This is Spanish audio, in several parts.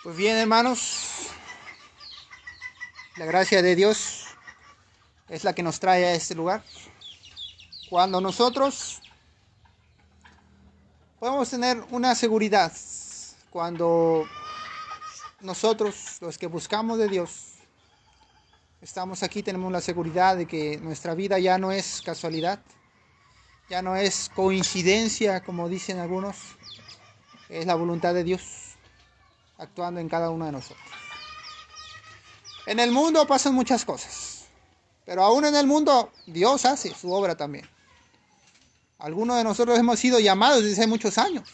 Pues bien, hermanos, la gracia de Dios es la que nos trae a este lugar. Cuando nosotros podemos tener una seguridad, cuando nosotros, los que buscamos de Dios, estamos aquí, tenemos la seguridad de que nuestra vida ya no es casualidad, ya no es coincidencia, como dicen algunos, es la voluntad de Dios actuando en cada uno de nosotros. En el mundo pasan muchas cosas, pero aún en el mundo Dios hace su obra también. Algunos de nosotros hemos sido llamados desde hace muchos años,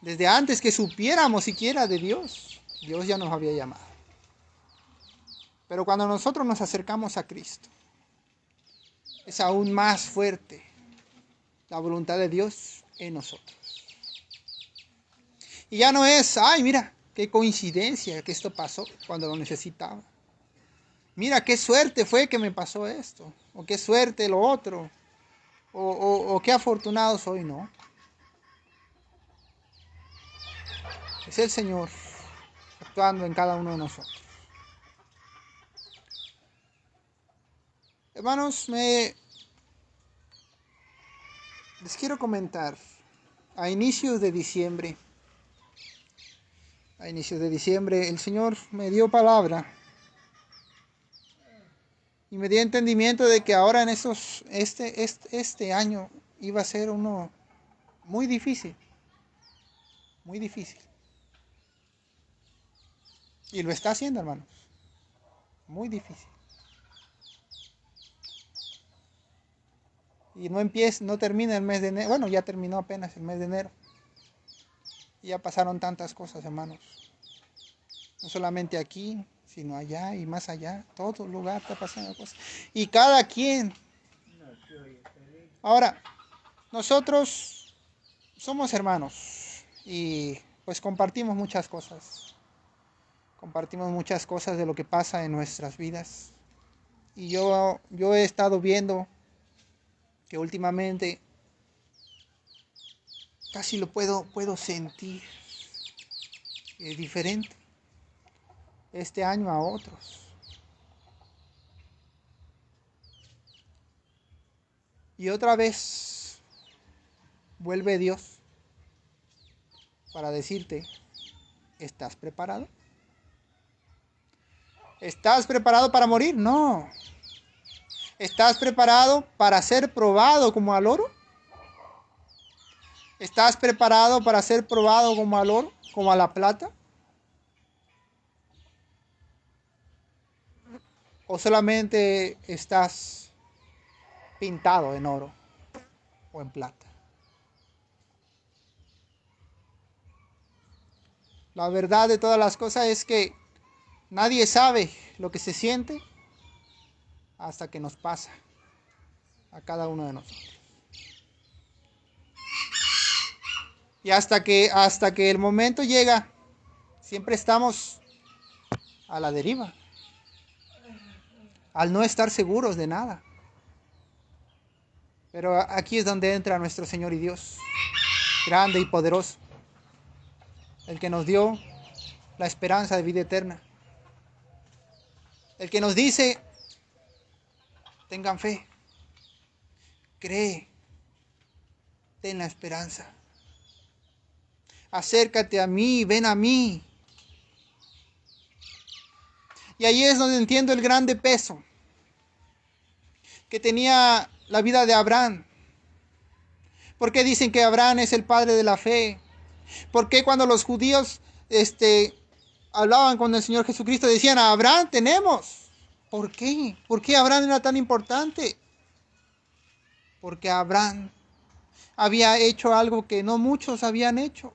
desde antes que supiéramos siquiera de Dios. Dios ya nos había llamado. Pero cuando nosotros nos acercamos a Cristo, es aún más fuerte la voluntad de Dios en nosotros. Y ya no es, ay, mira, qué coincidencia que esto pasó cuando lo necesitaba. Mira, qué suerte fue que me pasó esto, o qué suerte lo otro, o qué afortunado soy, no. Es el Señor actuando en cada uno de nosotros. Hermanos, les quiero comentar, a inicios de diciembre, el Señor me dio palabra y me dio entendimiento de que ahora en este año iba a ser uno muy difícil, muy difícil. Y lo está haciendo, hermanos, muy difícil. Y no termina el mes de enero. Bueno, ya terminó apenas el mes de enero. Y ya pasaron tantas cosas, hermanos. No solamente aquí, sino allá y más allá. Todo lugar está pasando cosas. Y cada quien. Ahora, nosotros somos hermanos. Y pues compartimos muchas cosas. Compartimos muchas cosas de lo que pasa en nuestras vidas. Y yo he estado viendo que últimamente casi lo puedo sentir diferente este año a otros. Y otra vez vuelve Dios para decirte, ¿estás preparado? ¿Estás preparado para morir? No. ¿Estás preparado para ser probado como al oro? ¿Estás preparado para ser probado como al oro, como a la plata? ¿O solamente estás pintado en oro o en plata? La verdad de todas las cosas es que nadie sabe lo que se siente hasta que nos pasa a cada uno de nosotros. Y hasta que el momento llega, siempre estamos a la deriva, al no estar seguros de nada. Pero aquí es donde entra nuestro Señor y Dios, grande y poderoso, el que nos dio la esperanza de vida eterna, el que nos dice, tengan fe, cree, ten la esperanza, acércate a mí, ven a mí. Y ahí es donde entiendo el grande peso que tenía la vida de Abraham. ¿Por qué dicen que Abraham es el padre de la fe? ¿Por qué cuando los judíos hablaban con el Señor Jesucristo decían, a Abraham tenemos? ¿Por qué? ¿Por qué Abraham era tan importante? Porque Abraham había hecho algo que no muchos habían hecho,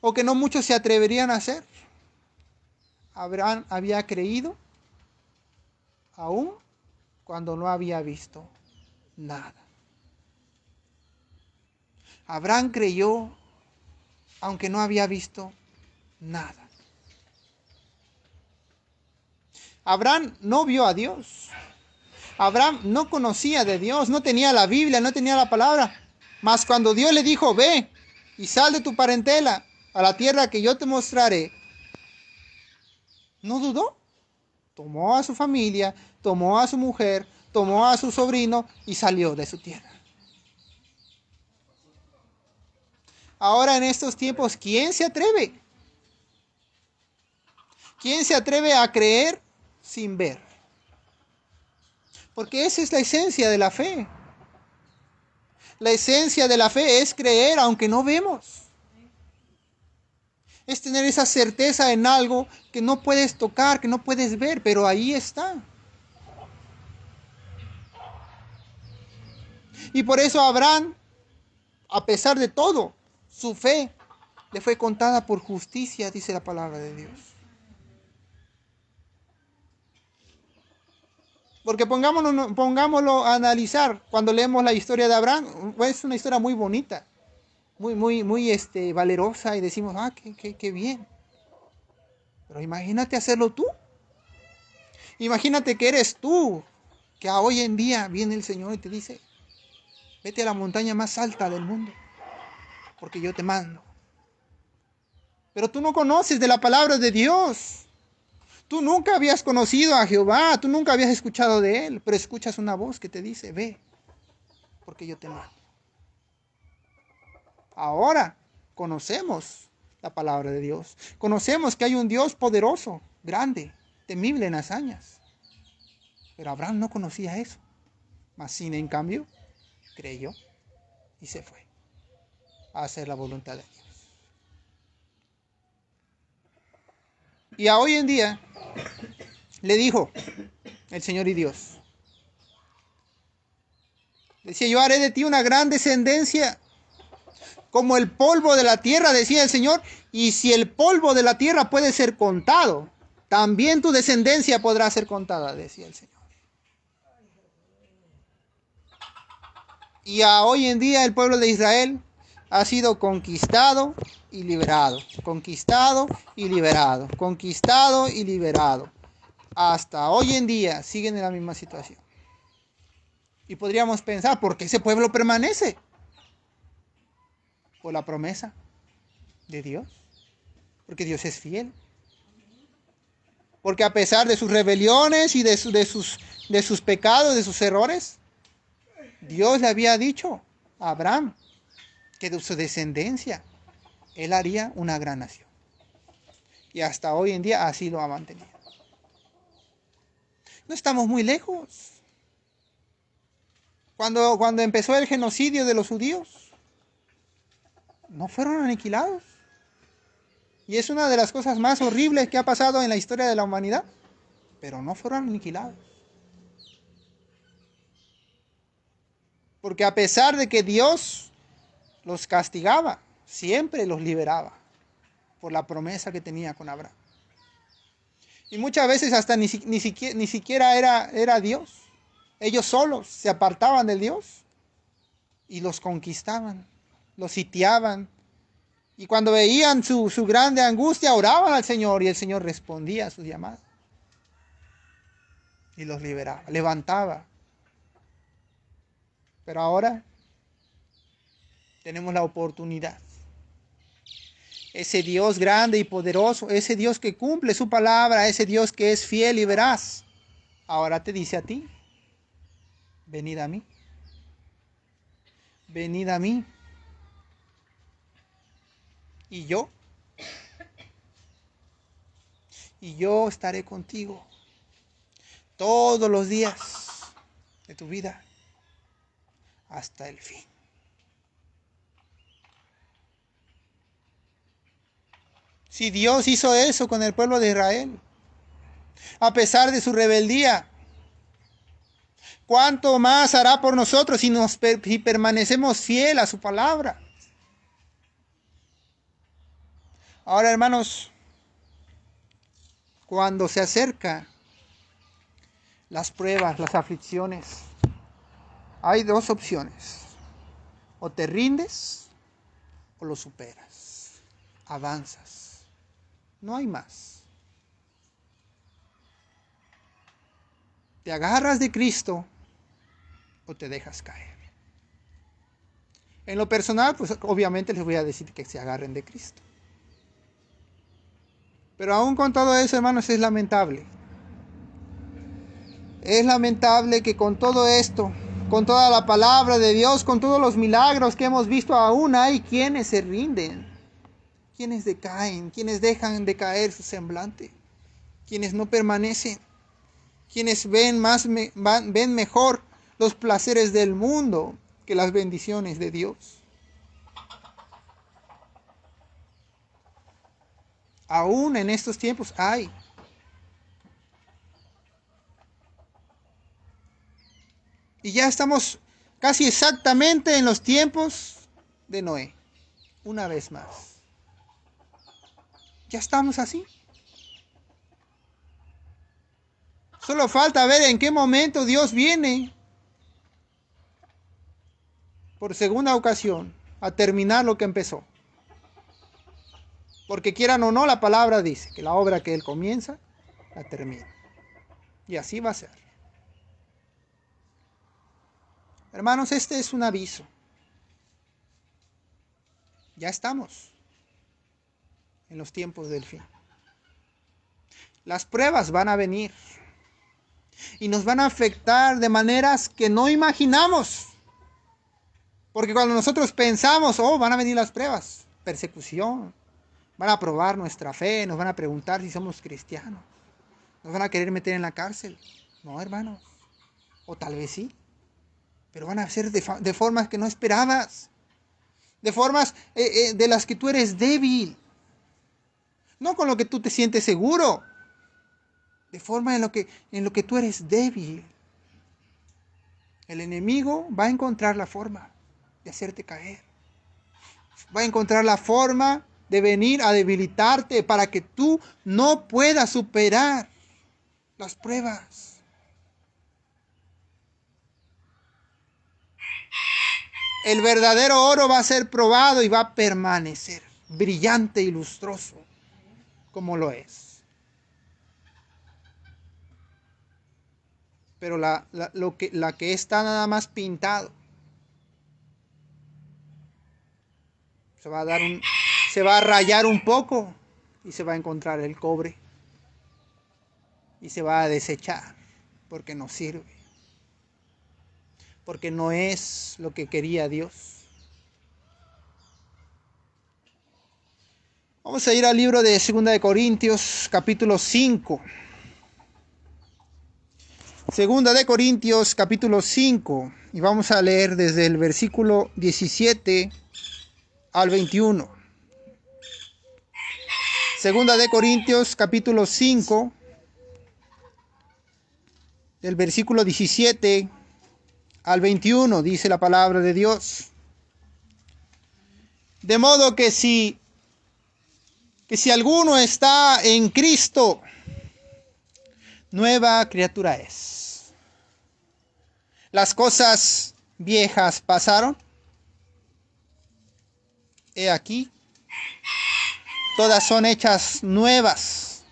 o que no muchos se atreverían a hacer. Abraham había creído aún cuando no había visto nada. Abraham creyó aunque no había visto nada. Abraham no vio a Dios. Abraham no conocía de Dios, no tenía la Biblia, no tenía la palabra. Mas cuando Dios le dijo, ve y sal de tu parentela a la tierra que yo te mostraré, No dudó. Tomó a su familia, tomó a su mujer, tomó a su sobrino y salió de su tierra. Ahora en estos tiempos, ¿quién se atreve? ¿Quién se atreve a creer sin ver? Porque esa es la esencia de la fe. La esencia de la fe es creer aunque no vemos. Es tener esa certeza en algo que no puedes tocar, que no puedes ver, pero ahí está. Y por eso Abraham, a pesar de todo, su fe le fue contada por justicia, dice la palabra de Dios. Porque pongámoslo a analizar cuando leemos la historia de Abraham, es una historia muy bonita, muy valerosa y decimos, qué bien. Pero imagínate hacerlo tú. Imagínate que eres tú, que hoy en día viene el Señor y te dice, vete a la montaña más alta del mundo, porque yo te mando. Pero tú no conoces de la palabra de Dios. Tú nunca habías conocido a Jehová, tú nunca habías escuchado de Él, pero escuchas una voz que te dice, ve, porque yo te mando. Ahora conocemos la palabra de Dios. Conocemos que hay un Dios poderoso, grande, temible en hazañas. Pero Abraham no conocía eso. Mas sin en cambio, creyó y se fue a hacer la voluntad de Dios. Y a hoy en día le dijo el Señor y Dios. Decía, yo haré de ti una gran descendencia, como el polvo de la tierra, decía el Señor, y si el polvo de la tierra puede ser contado, también tu descendencia podrá ser contada, decía el Señor. Y hoy en día el pueblo de Israel ha sido conquistado y liberado, conquistado y liberado, conquistado y liberado. Hasta hoy en día siguen en la misma situación. Y podríamos pensar, ¿por qué ese pueblo permanece? Por la promesa de Dios. Porque Dios es fiel. Porque a pesar de sus rebeliones y de sus pecados, de sus errores, Dios le había dicho a Abraham que de su descendencia él haría una gran nación. Y hasta hoy en día así lo ha mantenido. No estamos muy lejos. Cuando empezó el genocidio de los judíos, no fueron aniquilados. Y es una de las cosas más horribles que ha pasado en la historia de la humanidad. Pero no fueron aniquilados. Porque a pesar de que Dios los castigaba, siempre los liberaba por la promesa que tenía con Abraham. Y muchas veces hasta ni siquiera era Dios. Ellos solos se apartaban de Dios y los conquistaban, los sitiaban. Y cuando veían su grande angustia, oraban al Señor y el Señor respondía a sus llamadas. Y los liberaba, levantaba. Pero ahora tenemos la oportunidad. Ese Dios grande y poderoso, ese Dios que cumple su palabra, ese Dios que es fiel y veraz, ahora te dice a ti, venid a mí. Venid a mí. Y yo estaré contigo todos los días de tu vida hasta el fin. Si Dios hizo eso con el pueblo de Israel, a pesar de su rebeldía, ¿cuánto más hará por nosotros si permanecemos fiel a su palabra? Ahora, hermanos, cuando se acerca las pruebas, las aflicciones, hay dos opciones. O te rindes o lo superas. Avanzas. No hay más. Te agarras de Cristo o te dejas caer. En lo personal, pues obviamente les voy a decir que se agarren de Cristo. Pero aún con todo eso, hermanos, es lamentable. Es lamentable que con todo esto, con toda la palabra de Dios, con todos los milagros que hemos visto, aún hay quienes se rinden, quienes decaen, quienes dejan de caer su semblante, quienes no permanecen, quienes ven mejor los placeres del mundo que las bendiciones de Dios. Aún en estos tiempos hay. Y ya estamos casi exactamente en los tiempos de Noé. Una vez más. Ya estamos así. Solo falta ver en qué momento Dios viene por segunda ocasión a terminar lo que empezó. Porque quieran o no, la palabra dice que la obra que Él comienza, la termina. Y así va a ser. Hermanos, este es un aviso. Ya estamos en los tiempos del fin. Las pruebas van a venir y nos van a afectar de maneras que no imaginamos. Porque cuando nosotros pensamos, oh, van a venir las pruebas, persecución, van a probar nuestra fe, nos van a preguntar si somos cristianos, nos van a querer meter en la cárcel. No, hermanos, o tal vez sí, pero van a ser de formas que no esperabas, de formas de las que tú eres débil, no con lo que tú te sientes seguro, de forma en lo que tú eres débil. El enemigo va a encontrar la forma de hacerte caer. Va a encontrar la forma de venir a debilitarte para que tú no puedas superar las pruebas. El verdadero oro va a ser probado y va a permanecer brillante y lustroso como lo es. Pero la que está nada más pintado se va a rayar un poco y se va a encontrar el cobre y se va a desechar porque no sirve, porque no es lo que quería Dios. Vamos a ir al libro de 2 de Corintios, capítulo 5. 2 de Corintios, capítulo 5, y vamos a leer desde el versículo 17 al 21. 2 de Corintios, capítulo 5, del versículo 17 al 21, dice la palabra de Dios. De modo que si alguno está en Cristo, nueva criatura es. Las cosas viejas pasaron. He aquí, todas son hechas nuevas.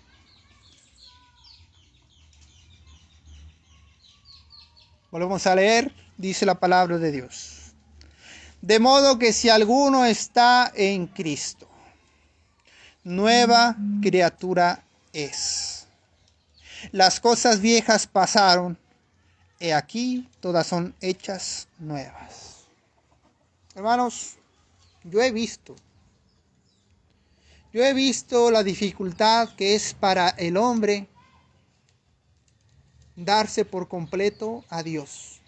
Volvemos a leer, dice la palabra de Dios. De modo que si alguno está en Cristo, nueva criatura es. Las cosas viejas pasaron, he aquí, todas son hechas nuevas. Hermanos, yo he visto la dificultad que es para el hombre darse por completo a Dios.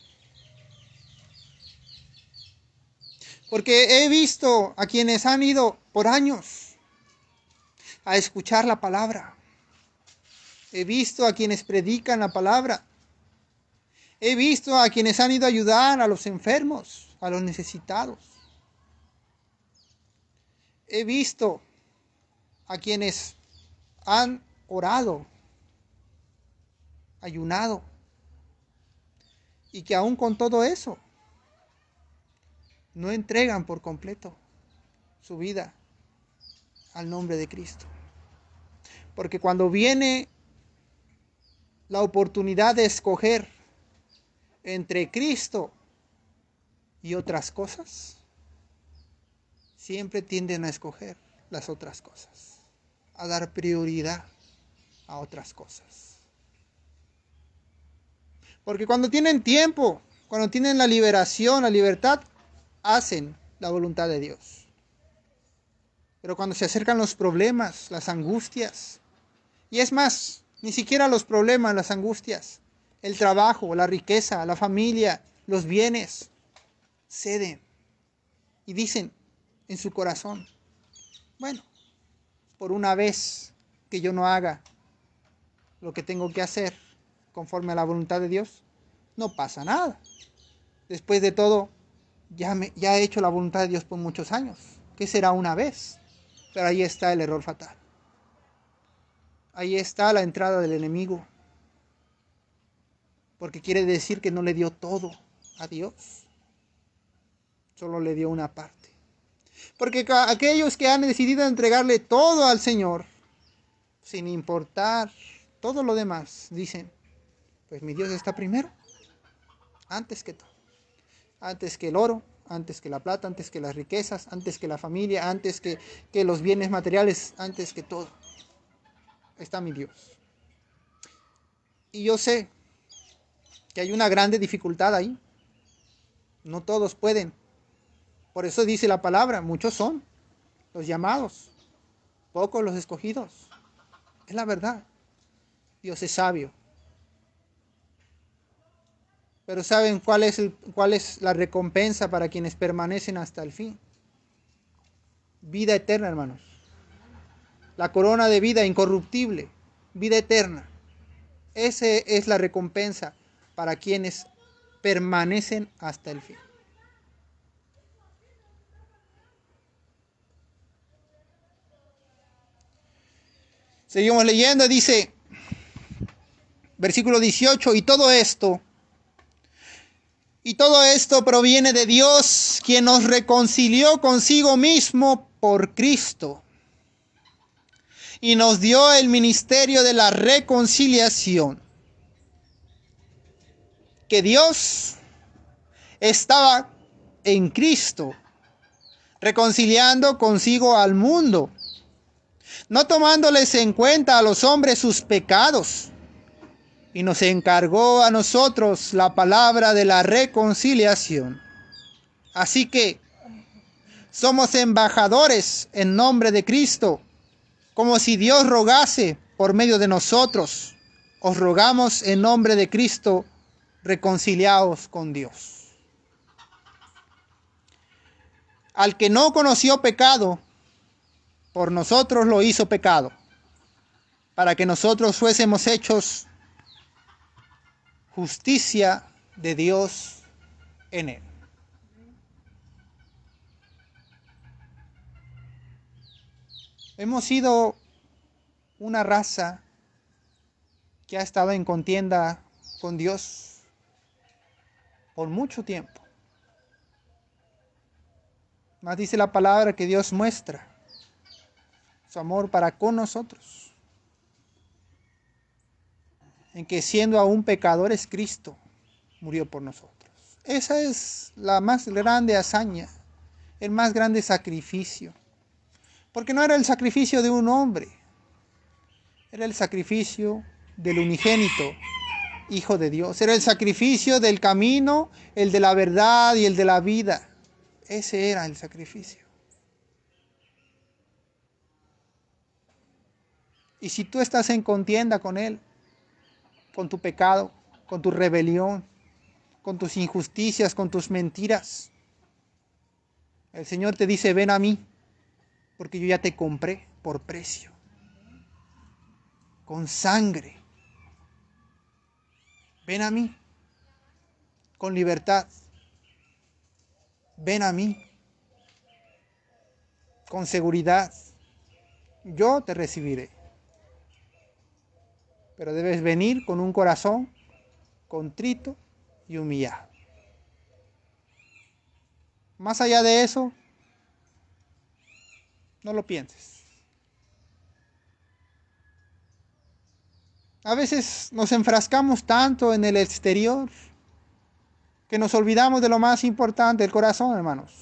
Porque he visto a quienes han ido por años a escuchar la palabra. He visto a quienes predican la palabra. He visto a quienes han ido a ayudar a los enfermos, a los necesitados. He visto a quienes han orado, ayunado, y que aún con todo eso no entregan por completo su vida al nombre de Cristo. Porque cuando viene la oportunidad de escoger entre Cristo y otras cosas, siempre tienden a escoger las otras cosas. a dar prioridad a otras cosas. Porque cuando tienen tiempo, cuando tienen la liberación, la libertad, hacen la voluntad de Dios. Pero cuando se acercan los problemas, las angustias, y es más, ni siquiera los problemas, las angustias, el trabajo, la riqueza, la familia, los bienes, ceden y dicen en su corazón, bueno, por una vez que yo no haga lo que tengo que hacer conforme a la voluntad de Dios, no pasa nada. Después de todo, ya he hecho la voluntad de Dios por muchos años. ¿Qué será una vez? Pero ahí está el error fatal. Ahí está la entrada del enemigo. Porque quiere decir que no le dio todo a Dios. Solo le dio una parte. Porque aquellos que han decidido entregarle todo al Señor, sin importar todo lo demás, dicen, pues mi Dios está primero, antes que todo. Antes que el oro, antes que la plata, antes que las riquezas, antes que la familia, antes que los bienes materiales, antes que todo. Está mi Dios. Y yo sé que hay una grande dificultad ahí. No todos pueden. Por eso dice la palabra, muchos son los llamados, pocos los escogidos. Es la verdad. Dios es sabio. Pero ¿saben cuál es la recompensa para quienes permanecen hasta el fin? Vida eterna, hermanos. La corona de vida incorruptible, vida eterna. Esa es la recompensa para quienes permanecen hasta el fin. Seguimos leyendo, dice, versículo 18, y todo esto proviene de Dios, quien nos reconcilió consigo mismo por Cristo y nos dio el ministerio de la reconciliación. Que Dios estaba en Cristo, reconciliando consigo al mundo, no tomándoles en cuenta a los hombres sus pecados, y nos encargó a nosotros la palabra de la reconciliación. Así que somos embajadores en nombre de Cristo, como si Dios rogase por medio de nosotros. Os rogamos en nombre de Cristo, reconciliaos con Dios. Al que no conoció pecado, por nosotros lo hizo pecado, para que nosotros fuésemos hechos justicia de Dios en él. Hemos sido una raza que ha estado en contienda con Dios por mucho tiempo. Más dice la palabra que Dios muestra su amor para con nosotros, en que siendo aún pecadores, Cristo murió por nosotros. Esa es la más grande hazaña, el más grande sacrificio. Porque no era el sacrificio de un hombre, era el sacrificio del unigénito Hijo de Dios. Era el sacrificio del camino, el de la verdad y el de la vida. Ese era el sacrificio. Y si tú estás en contienda con Él, con tu pecado, con tu rebelión, con tus injusticias, con tus mentiras, el Señor te dice, ven a mí, porque yo ya te compré por precio, con sangre. Ven a mí, con libertad. Ven a mí, con seguridad. Yo te recibiré. Pero debes venir con un corazón contrito y humillado. Más allá de eso, no lo pienses. A veces nos enfrascamos tanto en el exterior que nos olvidamos de lo más importante, el corazón, hermanos.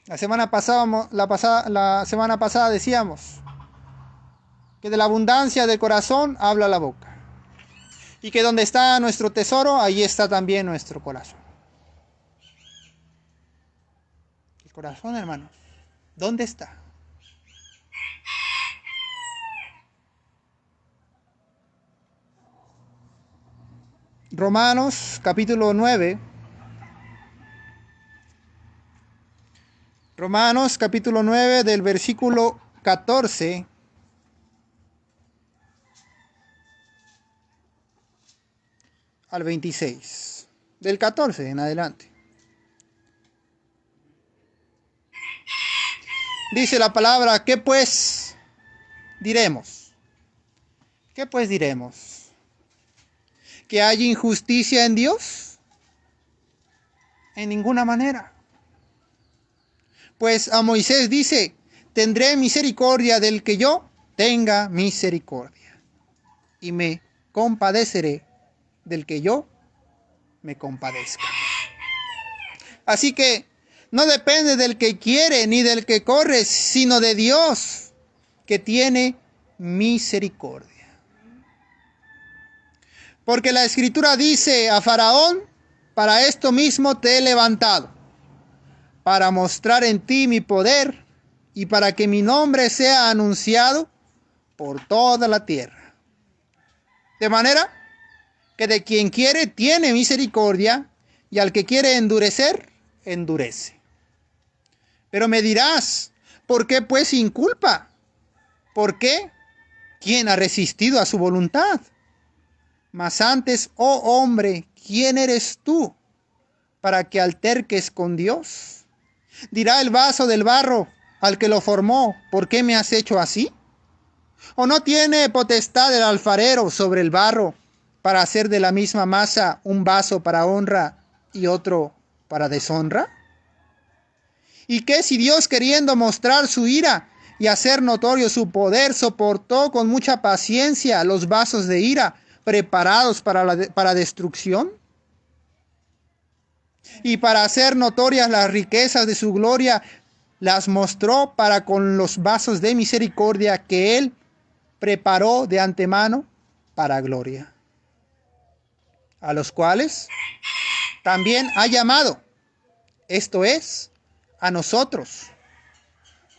La semana pasada decíamos, que de la abundancia del corazón habla la boca. Y que donde está nuestro tesoro, ahí está también nuestro corazón. El corazón, hermanos, ¿dónde está? Romanos capítulo 9. Romanos capítulo 9 del versículo 14 al 26. Del 14 en adelante. Dice la palabra, ¿qué pues diremos? ¿Qué pues diremos? ¿Que hay injusticia en Dios? En ninguna manera. Pues a Moisés dice, tendré misericordia del que yo tenga misericordia. Y me compadeceré del que yo me compadezca. Así que no depende del que quiere ni del que corre, sino de Dios que tiene misericordia. Porque la Escritura dice a Faraón, para esto mismo te he levantado, para mostrar en ti mi poder y para que mi nombre sea anunciado por toda la tierra. De manera que de quien quiere tiene misericordia y al que quiere endurecer, endurece. Pero me dirás, ¿por qué pues sin culpa? ¿Por qué? ¿Quién ha resistido a su voluntad? Mas antes, oh hombre, ¿quién eres tú para que alterques con Dios? Dirá el vaso del barro al que lo formó, ¿por qué me has hecho así? ¿O no tiene potestad el alfarero sobre el barro para hacer de la misma masa un vaso para honra y otro para deshonra? ¿Y qué si Dios, queriendo mostrar su ira y hacer notorio su poder, soportó con mucha paciencia los vasos de ira preparados para destrucción? Y para hacer notorias las riquezas de su gloria, las mostró para con los vasos de misericordia que Él preparó de antemano para gloria, a los cuales también ha llamado, esto es, a nosotros,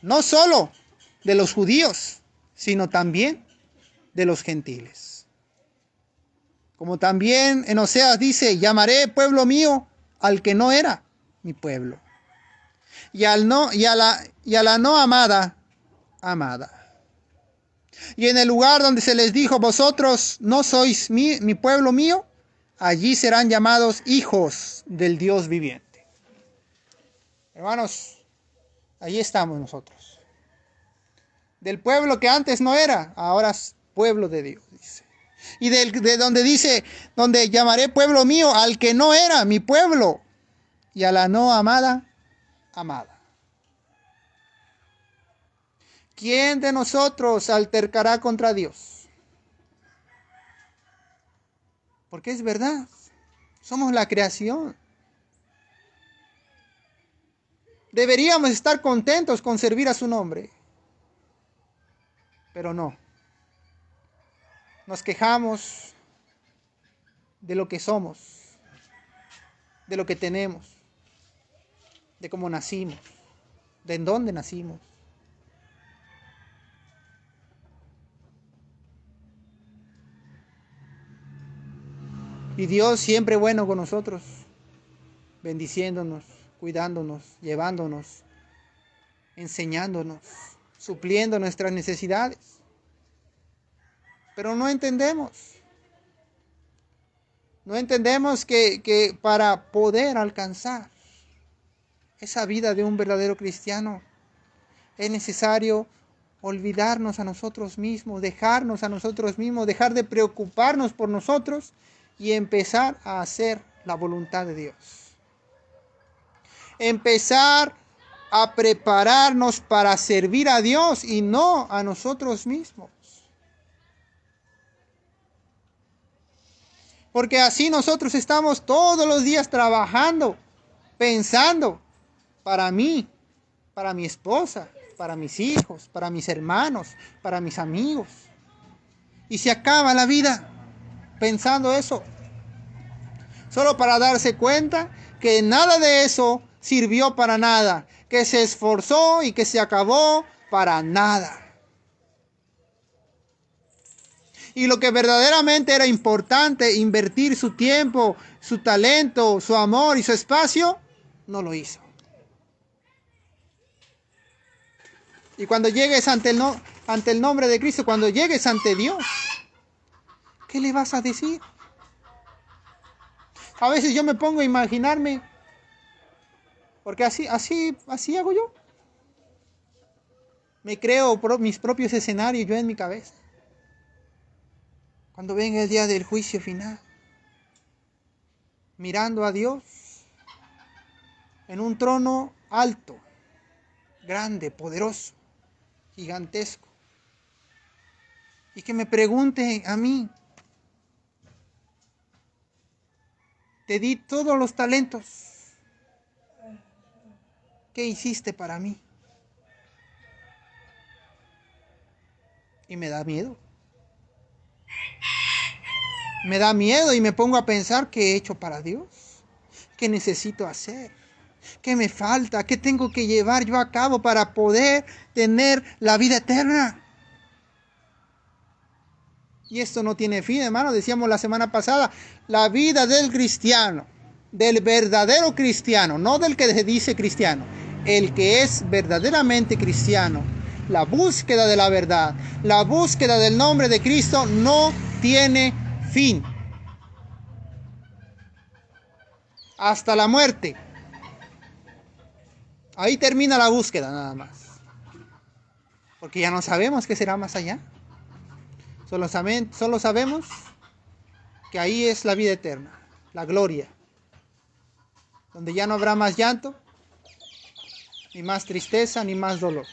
no solo de los judíos, sino también de los gentiles. Como también en Oseas dice, llamaré pueblo mío al que no era mi pueblo, y a la no amada, amada. Y en el lugar donde se les dijo, vosotros no sois mi pueblo mío, allí serán llamados hijos del Dios viviente. Hermanos, ahí estamos nosotros. Del pueblo que antes no era, ahora es pueblo de Dios, dice. Y de donde dice, donde llamaré pueblo mío al que no era mi pueblo, y a la no amada, amada. ¿Quién de nosotros altercará contra Dios? Porque es verdad, somos la creación. Deberíamos estar contentos con servir a su nombre, pero no. Nos quejamos de lo que somos, de lo que tenemos, de cómo nacimos, de en dónde nacimos. Y Dios siempre bueno con nosotros, bendiciéndonos, cuidándonos, llevándonos, enseñándonos, supliendo nuestras necesidades. Pero no entendemos. No entendemos que para poder alcanzar esa vida de un verdadero cristiano es necesario olvidarnos a nosotros mismos, dejarnos a nosotros mismos, dejar de preocuparnos por nosotros y empezar a hacer la voluntad de Dios. Empezar a prepararnos para servir a Dios y no a nosotros mismos. Porque así nosotros estamos todos los días trabajando, pensando para mí, para mi esposa, para mis hijos, para mis hermanos, para mis amigos. y se acaba la vida pensando eso, solo para darse cuenta que nada de eso sirvió para nada, que se esforzó y que se acabó para nada. Y lo que verdaderamente era importante, invertir su tiempo, su talento, su amor y su espacio, no lo hizo. Y cuando llegues ante el nombre de Cristo, cuando llegues ante Dios, ¿qué le vas a decir? A veces yo me pongo a imaginarme, porque así hago yo. Me creo mis propios escenarios yo en mi cabeza. Cuando venga el día del juicio final, mirando a Dios en un trono alto, grande, poderoso, gigantesco, y que me pregunte a mí, te di todos los talentos, ¿qué hiciste para mí? Y me da miedo. Me da miedo y me pongo a pensar qué he hecho para Dios, qué necesito hacer, qué me falta, qué tengo que llevar yo a cabo para poder tener la vida eterna. Y esto no tiene fin, hermano. Decíamos la semana pasada, la vida del cristiano, del verdadero cristiano, no del que se dice cristiano, el que es verdaderamente cristiano, la búsqueda de la verdad, la búsqueda del nombre de Cristo no tiene fin. Hasta la muerte. Ahí termina la búsqueda nada más. Porque ya no sabemos qué será más allá. Solo sabemos que ahí es la vida eterna, la gloria. Donde ya no habrá más llanto, ni más tristeza, ni más dolor.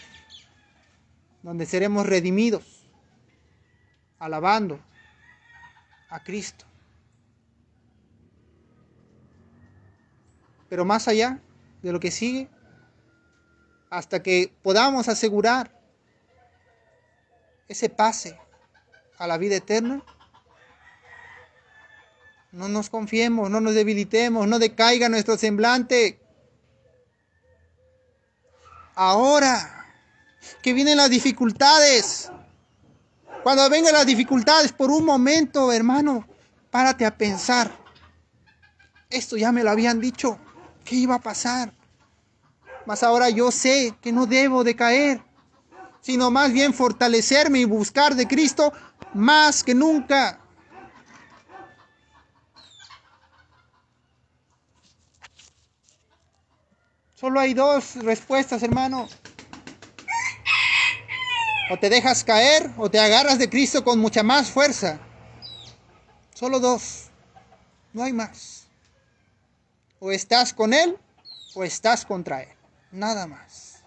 Donde seremos redimidos, alabando a Cristo. Pero más allá de lo que sigue, hasta que podamos asegurar ese pase a la vida eterna, no nos confiemos, no nos debilitemos, no decaiga nuestro semblante. Ahora que vienen las dificultades, cuando vengan las dificultades, por un momento, hermano, párate a pensar. Esto ya me lo habían dicho, ¿qué iba a pasar? Mas ahora yo sé que no debo de caer, sino más bien fortalecerme y buscar de Cristo más que nunca. Solo hay dos respuestas, hermano. O te dejas caer o te agarras de Cristo con mucha más fuerza. Solo dos. No hay más. O estás con Él o estás contra Él. Nada más.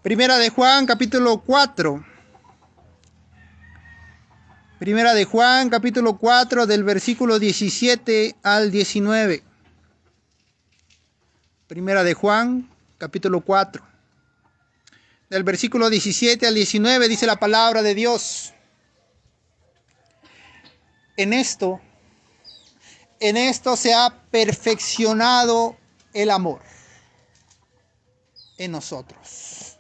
Primera de Juan, capítulo 4. Primera de Juan, capítulo 4, del versículo 17 al 19. Primera de Juan, capítulo 4. Del versículo 17 al 19 dice la palabra de Dios. En esto se ha perfeccionado el amor en nosotros.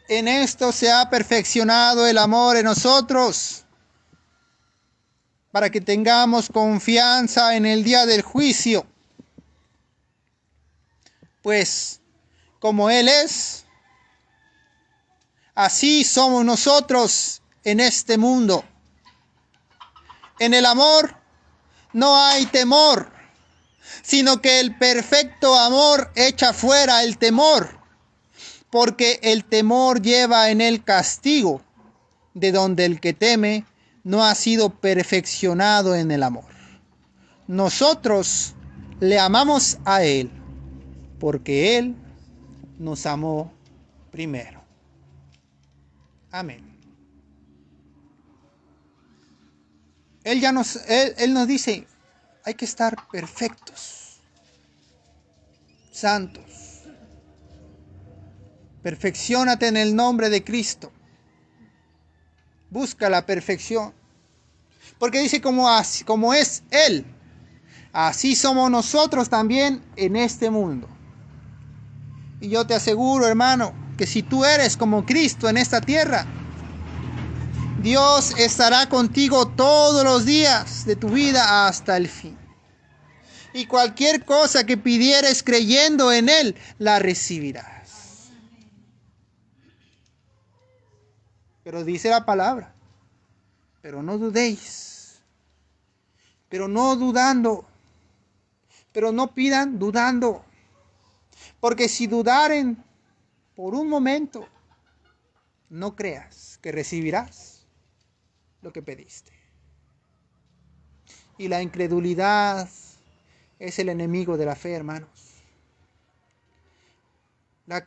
En esto se ha perfeccionado el amor en nosotros, para que tengamos confianza en el día del juicio. Pues, como Él es, así somos nosotros en este mundo. En el amor no hay temor, sino que el perfecto amor echa fuera el temor, porque el temor lleva en él castigo, de donde el que teme no ha sido perfeccionado en el amor. Nosotros le amamos a Él, porque Él nos amó primero. Amén. Él nos dice, hay que estar perfectos, santos. Perfecciónate en el nombre de Cristo. Busca la perfección. Porque dice como es Él, así somos nosotros también en este mundo. Y yo te aseguro, hermano, que si tú eres como Cristo en esta tierra, Dios estará contigo todos los días de tu vida hasta el fin. Y cualquier cosa que pidieres creyendo en Él, la recibirás. Pero dice la palabra, pero no dudéis, pero no dudando, pero no pidan dudando. Porque si dudaren por un momento, no creas que recibirás lo que pediste. Y la incredulidad es el enemigo de la fe, hermanos.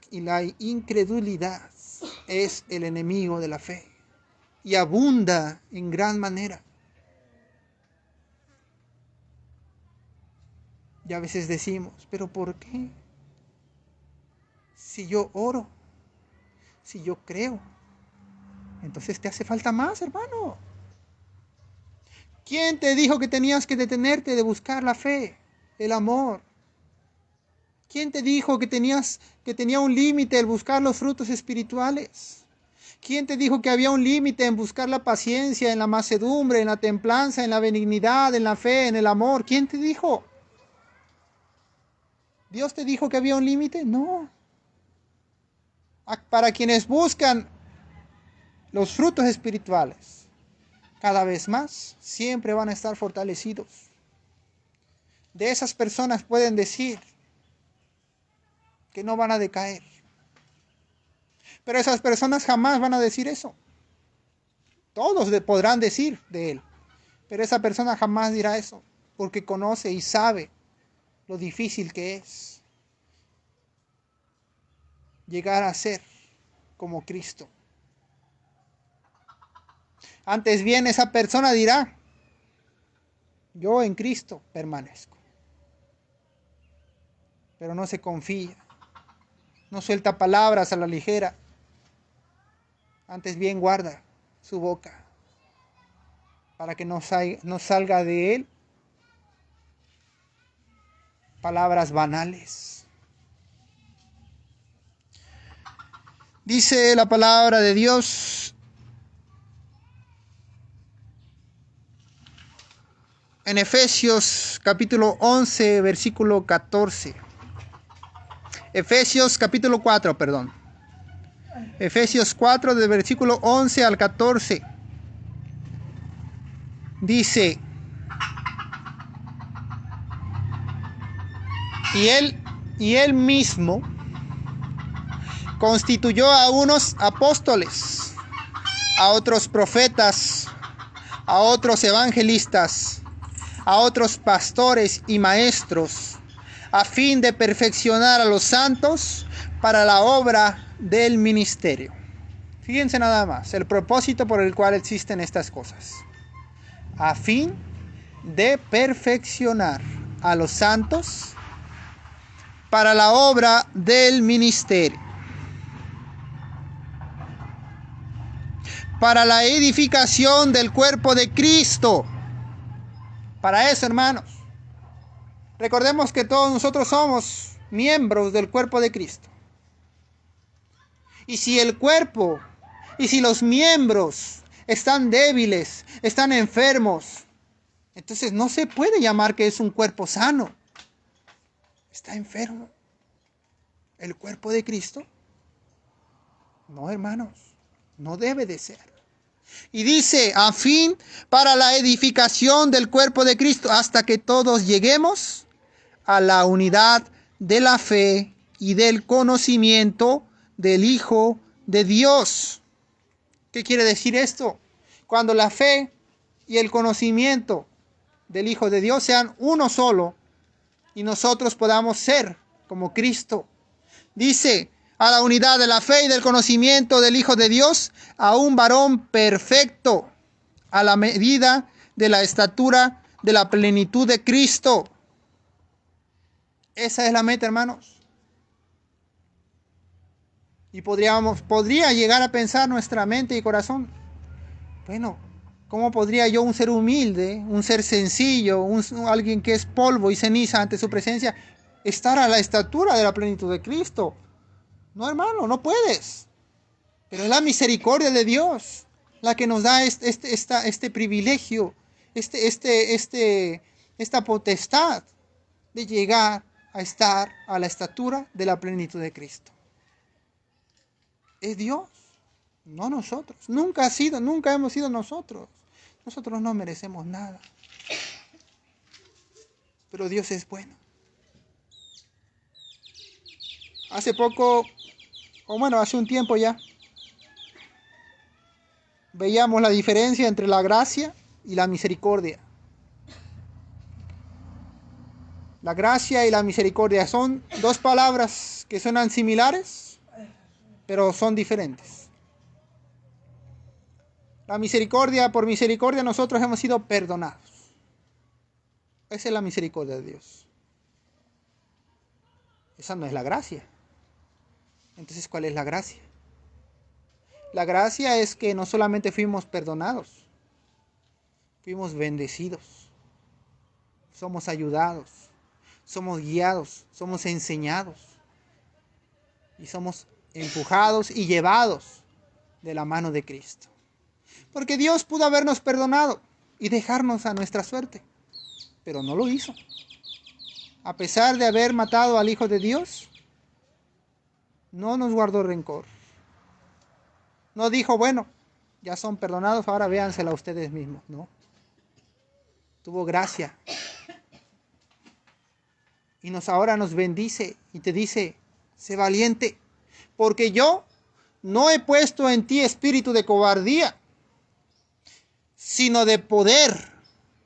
Y la incredulidad es el enemigo de la fe. Y abunda en gran manera. Y a veces decimos, ¿pero por qué? Si yo oro, si yo creo, entonces te hace falta más, hermano. ¿Quién te dijo que tenías que detenerte de buscar la fe, el amor? ¿Quién te dijo que tenía un límite el buscar los frutos espirituales? ¿Quién te dijo que había un límite en buscar la paciencia, en la mansedumbre, en la templanza, en la benignidad, en la fe, en el amor? ¿Quién te dijo? ¿Dios te dijo que había un límite? No. Para quienes buscan los frutos espirituales, cada vez más, siempre van a estar fortalecidos. De esas personas pueden decir que no van a decaer. Pero esas personas jamás van a decir eso. Todos podrán decir de él, pero esa persona jamás dirá eso, porque conoce y sabe lo difícil que es llegar a ser como Cristo. Antes bien, esa persona dirá, yo en Cristo permanezco. Pero no se confía, no suelta palabras a la ligera. Antes bien guarda su boca para que no salga de él palabras banales. Dice la palabra de Dios en Efesios capítulo 11, versículo 14. Efesios capítulo 4, perdón. Efesios 4, del versículo 11 al 14. Dice, y él mismo constituyó a unos apóstoles, a otros profetas, a otros evangelistas, a otros pastores y maestros, a fin de perfeccionar a los santos para la obra del ministerio. Fíjense nada más, el propósito por el cual existen estas cosas. A fin de perfeccionar a los santos para la obra del ministerio, para la edificación del cuerpo de Cristo. Para eso, hermanos, recordemos que todos nosotros somos miembros del cuerpo de Cristo. Y si el cuerpo, y si los miembros están débiles, están enfermos, entonces no se puede llamar que es un cuerpo sano. Está enfermo. ¿El cuerpo de Cristo? No, hermanos, no debe de ser. Y dice, a fin para la edificación del cuerpo de Cristo, hasta que todos lleguemos a la unidad de la fe y del conocimiento del Hijo de Dios. ¿Qué quiere decir esto? Cuando la fe y el conocimiento del Hijo de Dios sean uno solo y nosotros podamos ser como Cristo. Dice, a la unidad de la fe y del conocimiento del Hijo de Dios, a un varón perfecto, a la medida de la estatura de la plenitud de Cristo. Esa es la meta, hermanos. Y podría llegar a pensar nuestra mente y corazón, bueno, ¿cómo podría yo, un ser humilde, un ser sencillo, alguien que es polvo y ceniza ante su presencia, estar a la estatura de la plenitud de Cristo? No, hermano, no puedes. Pero es la misericordia de Dios la que nos da este privilegio, esta potestad de llegar a estar a la estatura de la plenitud de Cristo. Es Dios, no nosotros. Nunca hemos sido nosotros. Nosotros no merecemos nada. Pero Dios es bueno. Hace un tiempo ya, veíamos la diferencia entre la gracia y la misericordia. La gracia y la misericordia son dos palabras que suenan similares, pero son diferentes. Por misericordia nosotros hemos sido perdonados. Esa es la misericordia de Dios. Esa no es la gracia. Entonces, ¿cuál es la gracia? La gracia es que no solamente fuimos perdonados, fuimos bendecidos, somos ayudados, somos guiados, somos enseñados y somos empujados y llevados de la mano de Cristo. Porque Dios pudo habernos perdonado y dejarnos a nuestra suerte, pero no lo hizo. A pesar de haber matado al Hijo de Dios, no nos guardó rencor. No dijo, bueno, ya son perdonados, ahora véansela ustedes mismos. No. Tuvo gracia. Y ahora nos bendice y te dice, sé valiente, porque yo no he puesto en ti espíritu de cobardía, sino de poder,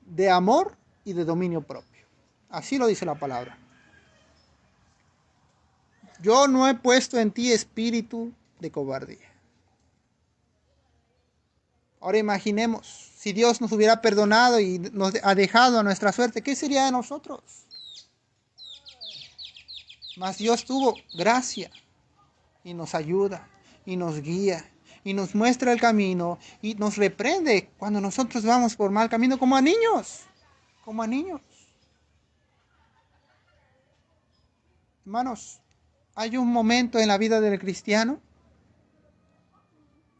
de amor y de dominio propio. Así lo dice la palabra. Yo no he puesto en ti espíritu de cobardía. Ahora imaginemos, si Dios nos hubiera perdonado y nos ha dejado a nuestra suerte, ¿qué sería de nosotros? Mas Dios tuvo gracia y nos ayuda y nos guía y nos muestra el camino y nos reprende cuando nosotros vamos por mal camino, como a niños. Como a niños. Hermanos, hay un momento en la vida del cristiano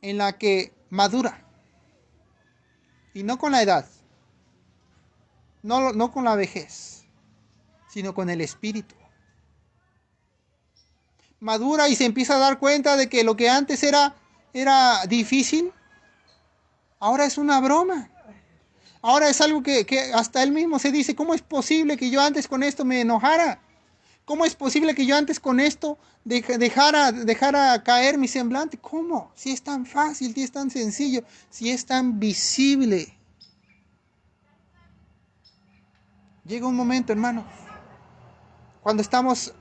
en la que madura. Y no con la edad, no con la vejez, sino con el espíritu. Madura y se empieza a dar cuenta de que lo que antes era difícil, ahora es una broma. Ahora es algo que hasta él mismo se dice, ¿cómo es posible que yo antes con esto me enojara? ¿Cómo es posible que yo antes con esto dejara caer mi semblante? ¿Cómo? Si es tan fácil, si es tan sencillo, si es tan visible. Llega un momento, hermanos, cuando estamos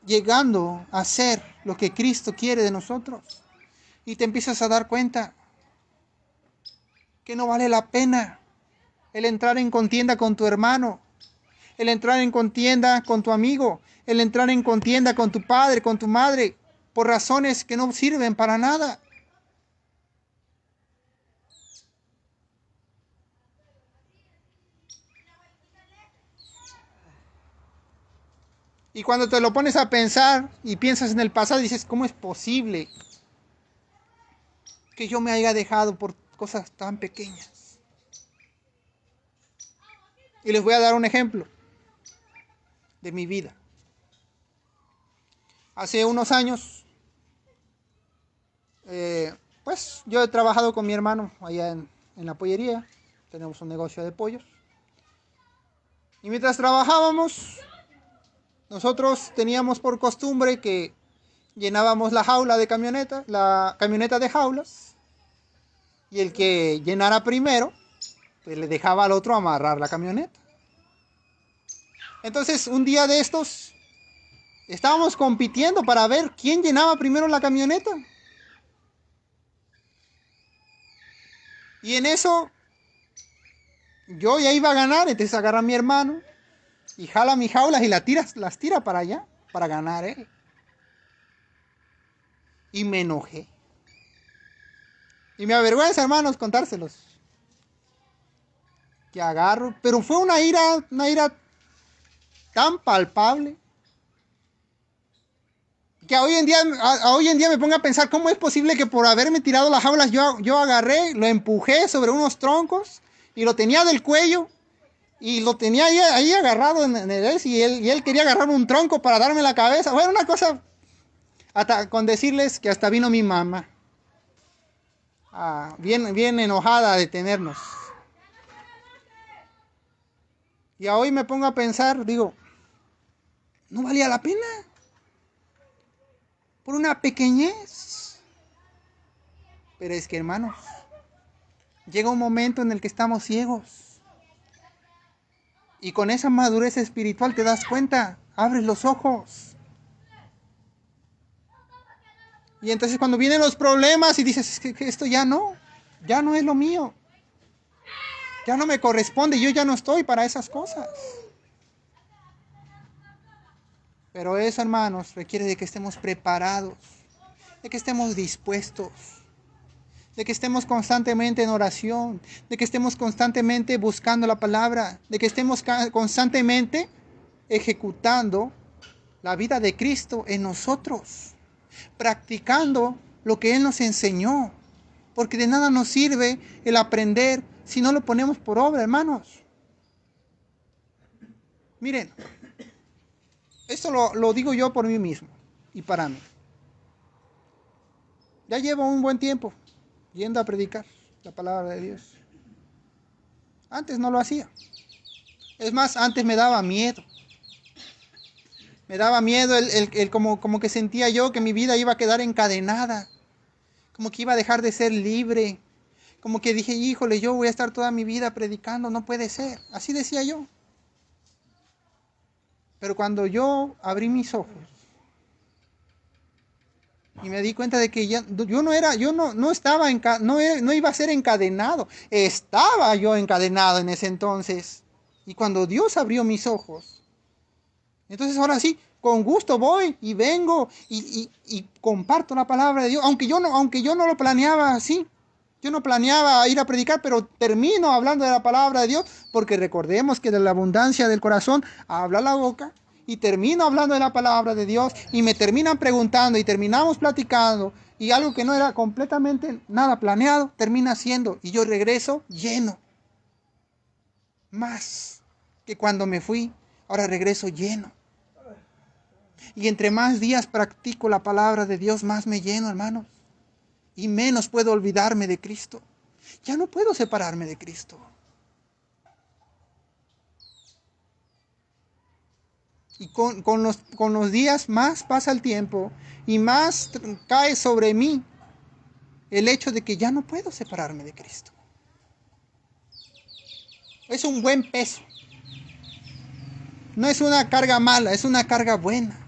llegando a hacer lo que Cristo quiere de nosotros y te empiezas a dar cuenta que no vale la pena el entrar en contienda con tu hermano, el entrar en contienda con tu amigo, el entrar en contienda con tu padre, con tu madre, por razones que no sirven para nada. Y cuando te lo pones a pensar y piensas en el pasado, dices, ¿cómo es posible que yo me haya dejado por cosas tan pequeñas? Y les voy a dar un ejemplo de mi vida. Hace unos años, pues yo he trabajado con mi hermano allá en la pollería. Tenemos un negocio de pollos. Y mientras trabajábamos, nosotros teníamos por costumbre que llenábamos la camioneta de jaulas, y el que llenara primero, pues le dejaba al otro amarrar la camioneta. Entonces, un día de estos, estábamos compitiendo para ver quién llenaba primero la camioneta. Y en eso, yo ya iba a ganar, entonces agarra a mi hermano y jala mis jaulas y las tira para allá, para ganar él. Y me enojé. Y me avergüenza, hermanos, contárselos. Que agarro, pero fue una ira tan palpable, que hoy en día me pongo a pensar cómo es posible que por haberme tirado las jaulas yo agarré, lo empujé sobre unos troncos y lo tenía del cuello y lo tenía ahí agarrado en el y él quería agarrar un tronco para darme la cabeza. Bueno, una cosa, hasta con decirles que hasta vino mi mamá, bien enojada de tenernos. Y hoy me pongo a pensar, digo, no valía la pena por una pequeñez. Pero es que, hermanos, llega un momento en el que estamos ciegos. Y con esa madurez espiritual te das cuenta, abres los ojos. Y entonces cuando vienen los problemas y dices, que esto ya no es lo mío. Ya no me corresponde, yo ya no estoy para esas cosas. Pero eso, hermanos, requiere de que estemos preparados, de que estemos dispuestos, de que estemos constantemente en oración, de que estemos constantemente buscando la palabra, de que estemos constantemente ejecutando la vida de Cristo en nosotros, practicando lo que Él nos enseñó, porque de nada nos sirve el aprender si no lo ponemos por obra, hermanos. Miren, esto lo digo yo por mí mismo y para mí. Ya llevo un buen tiempo yendo a predicar la palabra de Dios. Antes no lo hacía. Es más, antes me daba miedo. Me daba miedo como que sentía yo que mi vida iba a quedar encadenada. Como que iba a dejar de ser libre. Como que dije, híjole, yo voy a estar toda mi vida predicando, no puede ser. Así decía yo. Pero cuando yo abrí mis ojos y me di cuenta de que yo no estaba, no iba a ser encadenado. Estaba yo encadenado en ese entonces. Y cuando Dios abrió mis ojos, entonces ahora sí, con gusto voy y vengo y comparto la palabra de Dios, aunque yo no lo planeaba así. Yo no planeaba ir a predicar, pero termino hablando de la palabra de Dios, porque recordemos que de la abundancia del corazón habla la boca, y termino hablando de la palabra de Dios, y me terminan preguntando, y terminamos platicando, y algo que no era completamente nada planeado, termina siendo, y yo regreso lleno. Más que cuando me fui, ahora regreso lleno. Y entre más días practico la palabra de Dios, más me lleno, hermanos. Y menos puedo olvidarme de Cristo. Ya no puedo separarme de Cristo. Y con los días más pasa el tiempo y más cae sobre mí el hecho de que ya no puedo separarme de Cristo. Es un buen peso. No es una carga mala, es una carga buena.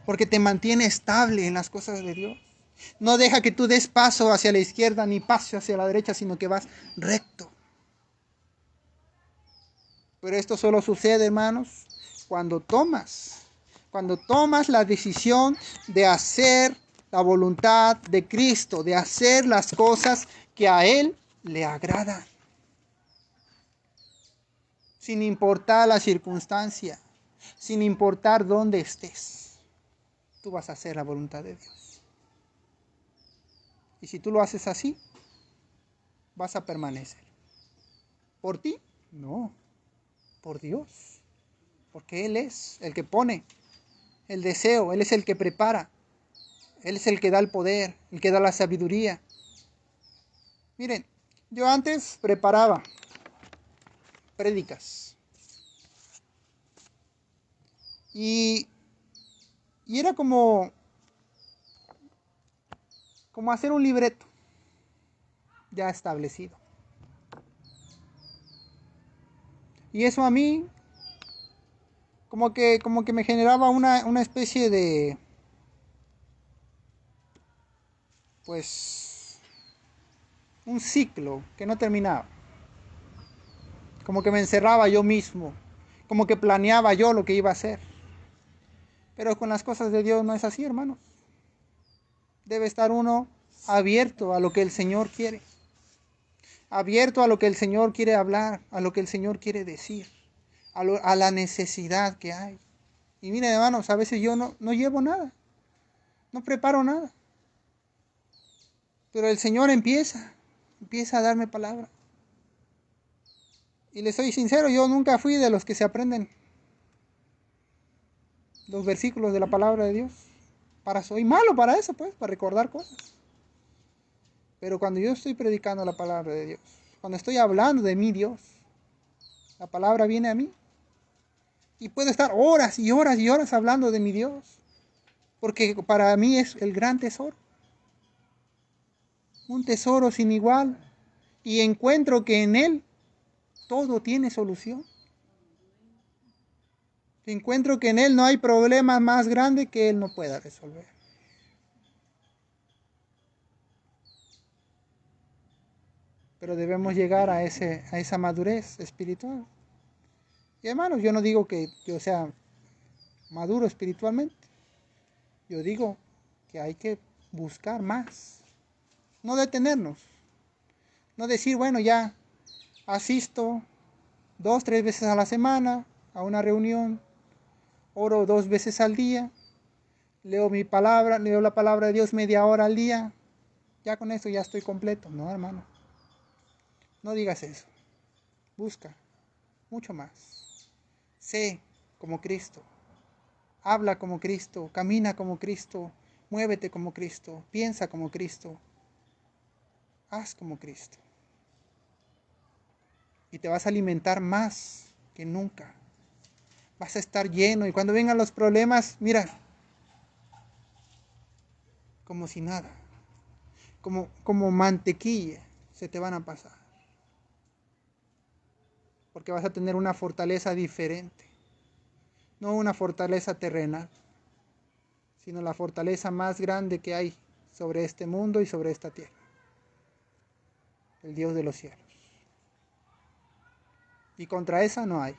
Porque te mantiene estable en las cosas de Dios. No deja que tú des paso hacia la izquierda ni paso hacia la derecha, sino que vas recto. Pero esto solo sucede, hermanos, cuando tomas la decisión de hacer la voluntad de Cristo, de hacer las cosas que a Él le agradan. Sin importar la circunstancia, sin importar dónde estés, tú vas a hacer la voluntad de Dios. Y si tú lo haces así, vas a permanecer. ¿Por ti? No, por Dios. Porque Él es el que pone el deseo, Él es el que prepara, Él es el que da el poder, el que da la sabiduría. Miren, yo antes preparaba prédicas y, y era como hacer un libreto ya establecido. Y eso a mí como que me generaba una especie de, pues, un ciclo que no terminaba. como que me encerraba yo mismo, como que planeaba yo lo que iba a hacer. Pero con las cosas de Dios no es así, hermanos. Debe estar uno abierto a lo que el Señor quiere, abierto a lo que el Señor quiere hablar, a lo que el Señor quiere decir, a la necesidad que hay. Y miren, hermanos, a veces yo no llevo nada, no preparo nada, pero el Señor empieza a darme palabra. Y les soy sincero, yo nunca fui de los que se aprenden los versículos de la palabra de Dios. Soy malo para eso, pues, para recordar cosas. Pero cuando yo estoy predicando la palabra de Dios, cuando estoy hablando de mi Dios, la palabra viene a mí. Y puedo estar horas y horas y horas hablando de mi Dios. Porque para mí es el gran tesoro. Un tesoro sin igual. Y encuentro que en Él todo tiene solución. Encuentro que en Él no hay problema más grande que Él no pueda resolver. Pero debemos llegar a esa madurez espiritual. Y hermanos, yo no digo que yo sea maduro espiritualmente. Yo digo que hay que buscar más. No detenernos. No decir, bueno, ya asisto 2, 3 veces a la semana a una reunión. Oro 2 veces al día. Leo la palabra de Dios media hora al día. Ya con eso ya estoy completo. No, hermano. No digas eso. Busca mucho más. Sé como Cristo. Habla como Cristo. Camina como Cristo. Muévete como Cristo. Piensa como Cristo. Haz como Cristo. Y te vas a alimentar más que nunca. Vas a estar lleno. Y cuando vengan los problemas, mira, como si nada. Como mantequilla se te van a pasar. Porque vas a tener una fortaleza diferente. No una fortaleza terrenal, sino la fortaleza más grande que hay sobre este mundo y sobre esta tierra. El Dios de los cielos. Y contra esa no hay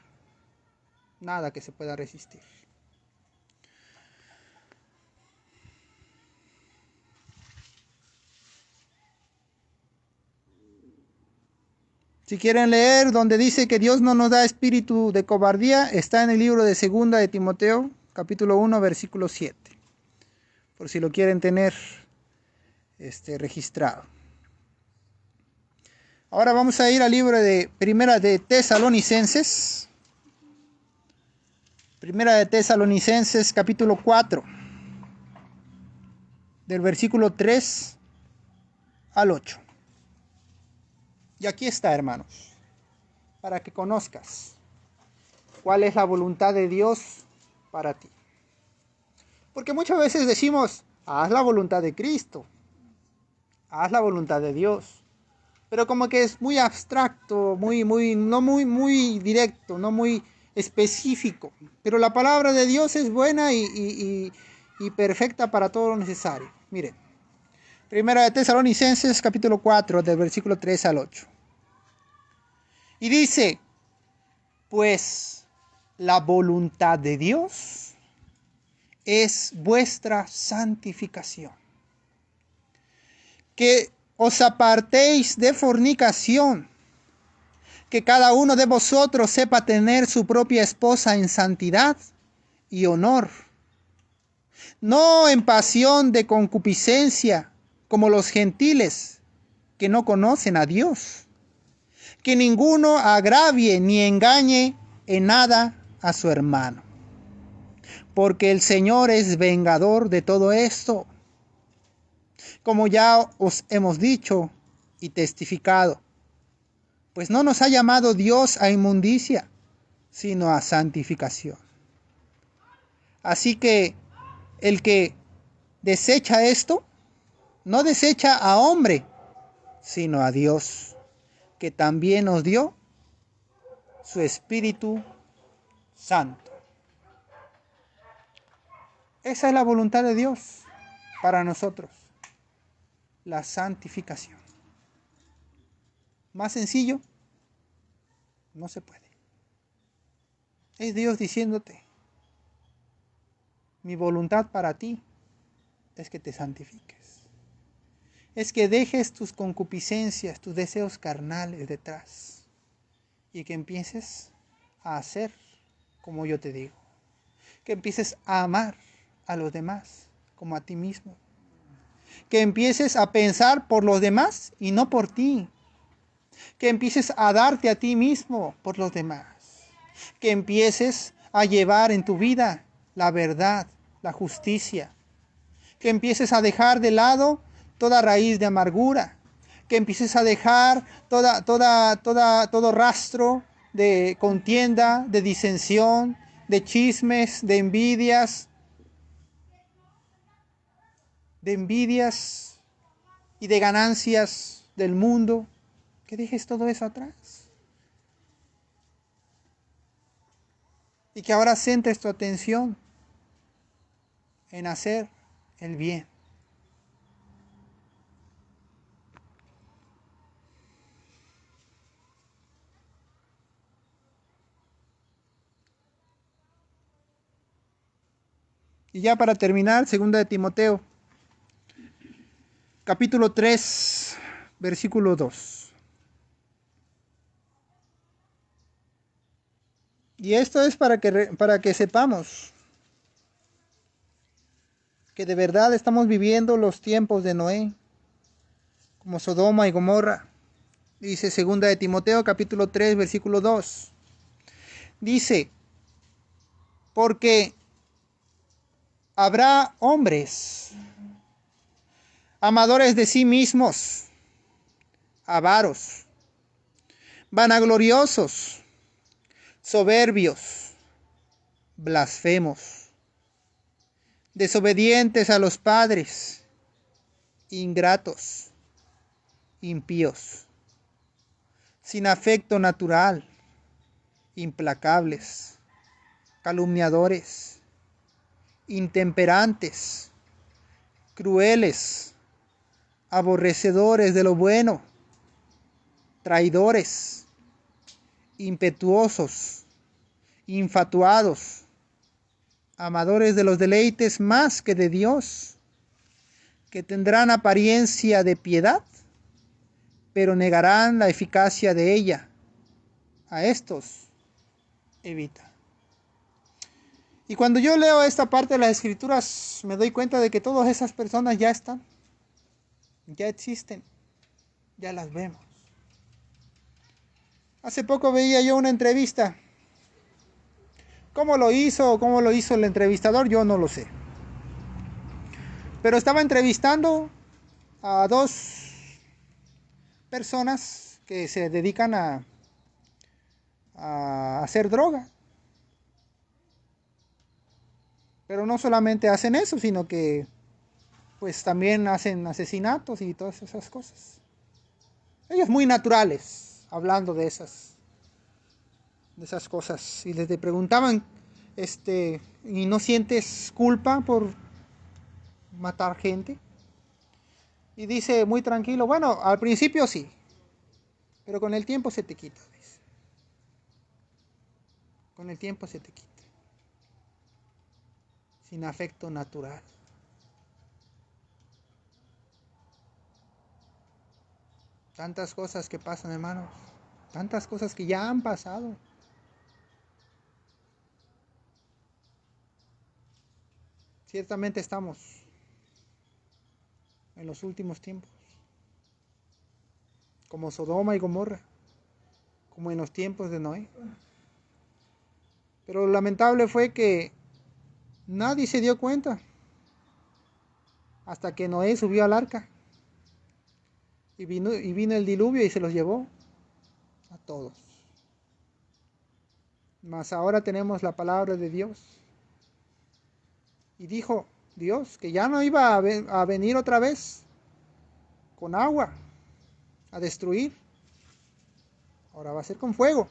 nada que se pueda resistir. Si quieren leer donde dice que Dios no nos da espíritu de cobardía, está en el libro de 2 de Timoteo, capítulo 1, versículo 7. Por si lo quieren tener registrado. Ahora vamos a ir al libro de Primera de Tesalonicenses. Primera de Tesalonicenses, capítulo 4, del versículo 3 al 8. Y aquí está, hermanos, para que conozcas cuál es la voluntad de Dios para ti. Porque muchas veces decimos, haz la voluntad de Cristo, haz la voluntad de Dios. Pero como que es muy abstracto, no muy directo, no muy específico. Pero la palabra de Dios es buena y perfecta para todo lo necesario. Miren, Primera de Tesalonicenses, capítulo 4, del versículo 3 al 8. Y dice, pues la voluntad de Dios es vuestra santificación. Que os apartéis de fornicación, que cada uno de vosotros sepa tener su propia esposa en santidad y honor, no en pasión de concupiscencia, como los gentiles que no conocen a Dios. Que ninguno agravie ni engañe en nada a su hermano, porque el Señor es vengador de todo esto, como ya os hemos dicho y testificado. Pues no nos ha llamado Dios a inmundicia, sino a santificación. Así que el que desecha esto, no desecha a hombre, sino a Dios, que también nos dio su Espíritu Santo. Esa es la voluntad de Dios para nosotros, la santificación. Más sencillo, No se puede. Es Dios diciéndote, mi voluntad para ti es que te santifiques. Es que dejes tus concupiscencias, tus deseos carnales detrás y que empieces a hacer como yo te digo. Que empieces a amar a los demás como a ti mismo. Que empieces a pensar por los demás y no por ti. Que empieces a darte a ti mismo por los demás. Que empieces a llevar en tu vida la verdad, la justicia. Que empieces a dejar de lado toda raíz de amargura. Que empieces a dejar todo rastro de contienda, de disensión, de chismes, de envidias y de ganancias del mundo. Que dejes todo eso atrás. Y que ahora centres tu atención en hacer el bien. Y ya para terminar, 2 de Timoteo, capítulo 3, versículo 2. Y esto es para que sepamos que de verdad estamos viviendo los tiempos de Noé, como Sodoma y Gomorra. Dice 2 de Timoteo, capítulo 3, versículo 2. Dice, porque habrá hombres amadores de sí mismos, avaros, vanagloriosos, soberbios, blasfemos, desobedientes a los padres, ingratos, impíos, sin afecto natural, implacables, calumniadores, intemperantes, crueles, aborrecedores de lo bueno, traidores, impetuosos, infatuados, amadores de los deleites más que de Dios, que tendrán apariencia de piedad, pero negarán la eficacia de ella. A estos evita. Y cuando yo leo esta parte de las Escrituras, me doy cuenta de que todas esas personas ya están, ya existen, ya las vemos. Hace poco veía yo una entrevista. ¿Cómo lo hizo el entrevistador? Yo no lo sé. Pero estaba entrevistando a dos personas que se dedican a hacer droga. Pero no solamente hacen eso, sino que pues también hacen asesinatos y todas esas cosas. Ellos muy naturales, hablando de esas cosas. Y les preguntaban, ¿y no sientes culpa por matar gente? Y dice muy tranquilo, bueno, al principio sí, pero con el tiempo se te quita, dice. Con el tiempo se te quita. Sin afecto natural. Tantas cosas que pasan, hermanos. Tantas cosas que ya han pasado. Ciertamente estamos en los últimos tiempos. Como Sodoma y Gomorra. Como en los tiempos de Noé. Pero lo lamentable fue que nadie se dio cuenta. Hasta que Noé subió al arca. Y vino el diluvio y se los llevó a todos. Mas ahora tenemos la palabra de Dios. Y dijo Dios que ya no iba a venir otra vez con agua a destruir. Ahora va a ser con fuego.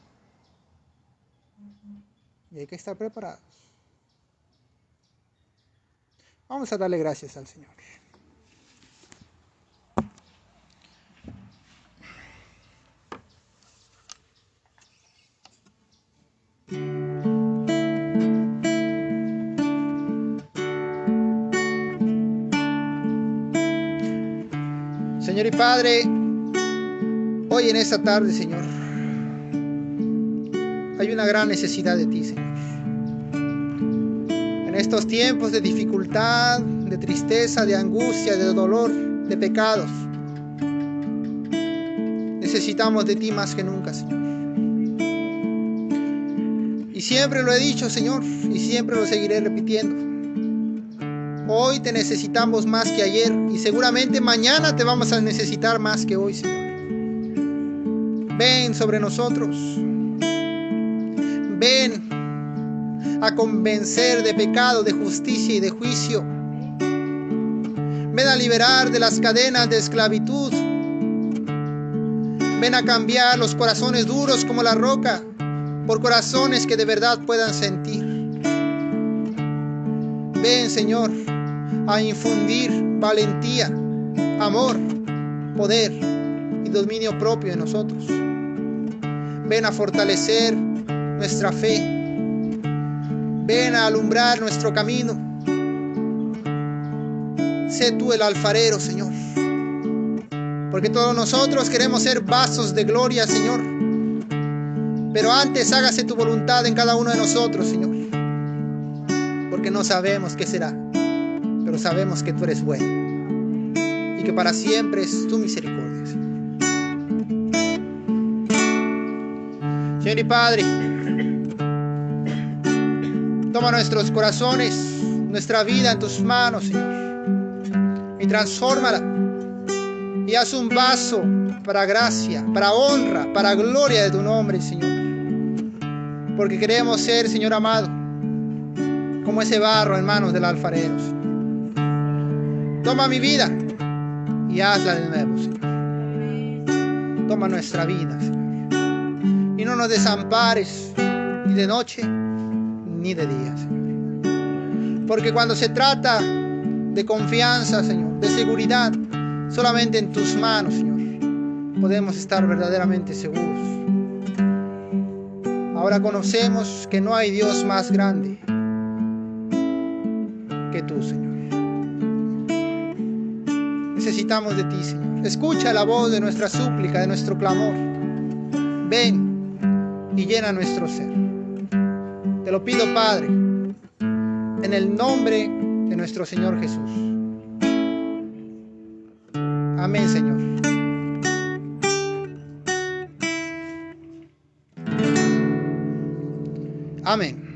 Y hay que estar preparados. Vamos a darle gracias al Señor. Señor y Padre, hoy en esta tarde, Señor, hay una gran necesidad de ti, Señor. En estos tiempos de dificultad, de tristeza, de angustia, de dolor, de pecados, necesitamos de ti más que nunca, Señor. Y siempre lo he dicho, Señor, y siempre lo seguiré repitiendo. Hoy te necesitamos más que ayer y seguramente mañana te vamos a necesitar más que hoy, Señor. Ven sobre nosotros. Ven a convencer de pecado, de justicia y de juicio. Ven a liberar de las cadenas de esclavitud. Ven a cambiar los corazones duros como la roca por corazones que de verdad puedan sentir. Ven, Señor, a infundir valentía, amor, poder y dominio propio en nosotros. Ven a fortalecer nuestra fe. Ven a alumbrar nuestro camino. Sé tú el alfarero, Señor. Porque todos nosotros queremos ser vasos de gloria, Señor. Pero antes hágase tu voluntad en cada uno de nosotros, Señor. Porque no sabemos qué será, pero sabemos que tú eres bueno y que para siempre es tu misericordia, Señor. Señor y Padre, toma nuestros corazones, nuestra vida en tus manos, Señor, y transfórmala y haz un vaso para gracia, para honra, para gloria de tu nombre, Señor. Porque queremos ser, Señor amado, como ese barro en manos del alfarero, Señor. Toma mi vida y hazla de nuevo, Señor. Toma nuestra vida, Señor. Y no nos desampares ni de noche ni de día, Señor. Porque cuando se trata de confianza, Señor, de seguridad, solamente en tus manos, Señor, podemos estar verdaderamente seguros. Ahora conocemos que no hay Dios más grande que tú, Señor. Necesitamos de ti, Señor. Escucha la voz de nuestra súplica, de nuestro clamor. Ven y llena nuestro ser. Te lo pido, Padre, en el nombre de nuestro Señor Jesús. Amén, Señor. Amén.